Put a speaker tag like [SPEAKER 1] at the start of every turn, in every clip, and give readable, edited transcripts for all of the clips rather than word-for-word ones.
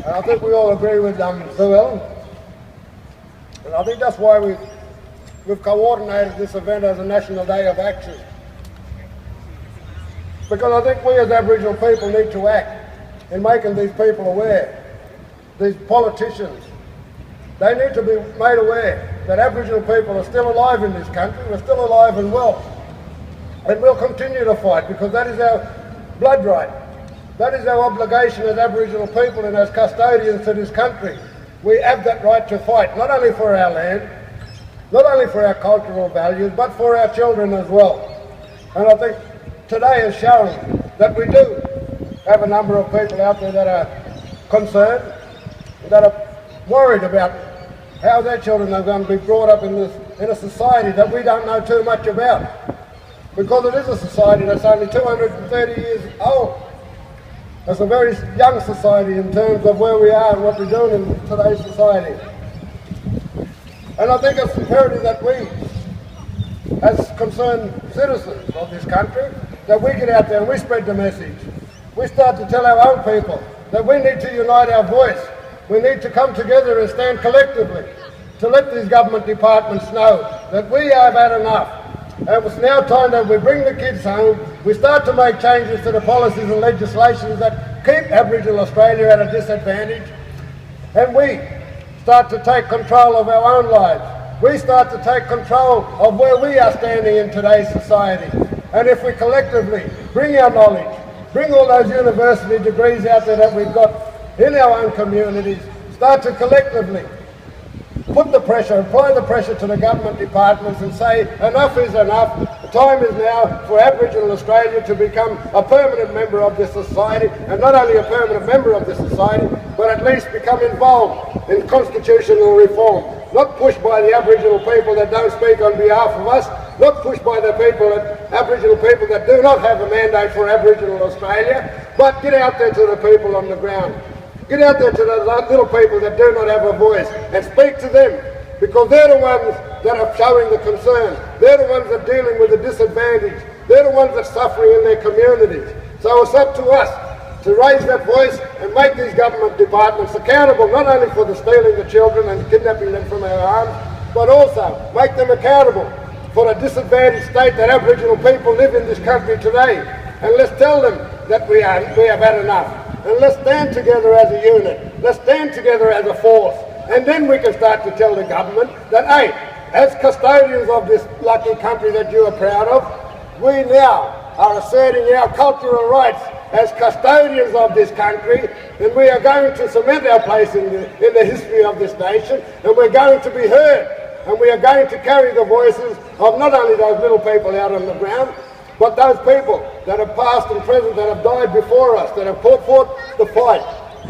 [SPEAKER 1] And I think we all agree with Sue Ellen. And I think that's why we've coordinated this event as a National Day of Action. Because I think we as Aboriginal people need to act in making these people aware, these politicians. They need to be made aware that Aboriginal people are still alive in this country, we're still alive and well. And we'll continue to fight because that is our blood right. That is our obligation as Aboriginal people and as custodians to this country. We have that right to fight, not only for our land, not only for our cultural values, but for our children as well. And I think today has shown that we do have a number of people out there that are concerned, that are worried about how their children are going to be brought up in a society that we don't know too much about. Because it is a society that's only 230 years old. It's a very young society in terms of where we are and what we're doing in today's society. And I think it's imperative that we, as concerned citizens of this country, that we get out there and we spread the message. We start to tell our own people that we need to unite our voice. We need to come together and stand collectively to let these government departments know that we have had enough. And it's now time that we bring the kids home, we start to make changes to the policies and legislations that keep Aboriginal Australia at a disadvantage, and we start to take control of our own lives. We start to take control of where we are standing in today's society. And if we collectively bring our knowledge, bring all those university degrees out there that we've got in our own communities, start to collectively put the pressure, apply the pressure to the government departments and say enough is enough. The time is now for Aboriginal Australia to become a permanent member of this society, and not only a permanent member of this society, but at least become involved in constitutional reform. Not pushed by the Aboriginal people that don't speak on behalf of us, not pushed by the Aboriginal people that do not have a mandate for Aboriginal Australia, but get out there to the people on the ground. Get out there to the little people that do not have a voice and speak to them, because they're the ones that are showing the concern. They're the ones that are dealing with the disadvantage. They're the ones that are suffering in their communities. So it's up to us to raise that voice and make these government departments accountable, not only for the stealing the children and kidnapping them from our arms, but also make them accountable for the disadvantaged state that Aboriginal people live in this country today. And let's tell them that we have had enough. And let's stand together as a unit. Let's stand together as a force. And then we can start to tell the government that, hey, as custodians of this lucky country that you are proud of, we now are asserting our cultural rights as custodians of this country, and we are going to cement our place in the history of this nation, and we're going to be heard, and we are going to carry the voices of not only those little people out on the ground, but those people that are past and present, that have died before us, that have fought the fight,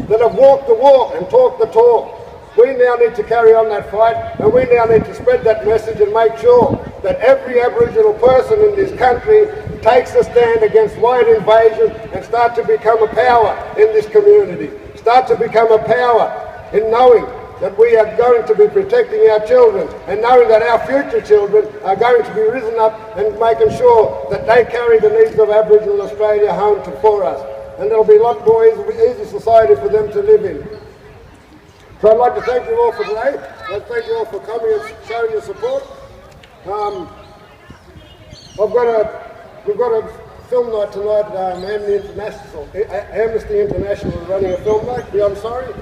[SPEAKER 1] that have walked the walk and talked the talk. We now need to carry on that fight, and we now need to spread that message and make sure that every Aboriginal person in this country takes a stand against white invasion and start to become a power in this community. Start to become a power in knowing that we are going to be protecting our children, and knowing that our future children are going to be risen up and making sure that they carry the needs of Aboriginal Australia home for us. And there'll be a lot more easy society for them to live in. So I'd like to thank you all for today. I'd like to thank you all for coming and showing your support. We've got a film night tonight. Amnesty International is running a film night, Beyond Sorry.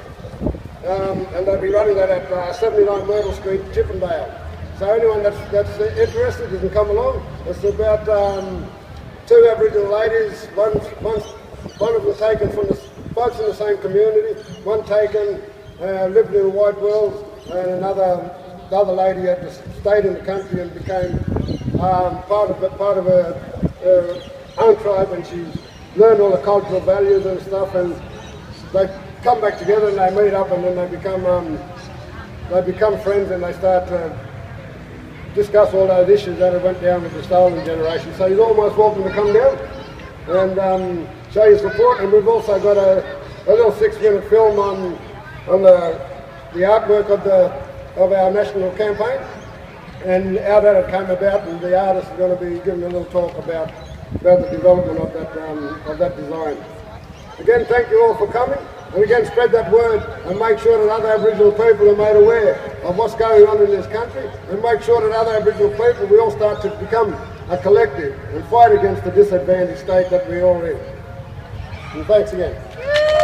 [SPEAKER 1] And they'll be running that at 79 Myrtle Street, Chippendale. So anyone that's interested, you can come along. It's about two Aboriginal ladies, one of them taken from both in the same community, one taken, lived in a white world, and the other lady had stayed in the country and became part of her own tribe, and she's learned all the cultural values and stuff, and they come back together and they meet up, and then they become friends, and they start to discuss all those issues that went down with the stolen generation. So you're almost welcome to come down and show your support. And we've also got a little 6-minute film on the artwork of our national campaign, and how that came about, and the artist is going to be giving a little talk about the development of that design. Again, thank you all for coming. And again, spread that word and make sure that other Aboriginal people are made aware of what's going on in this country, and make sure that other Aboriginal people, we all start to become a collective and fight against the disadvantaged state that we are in. And thanks again.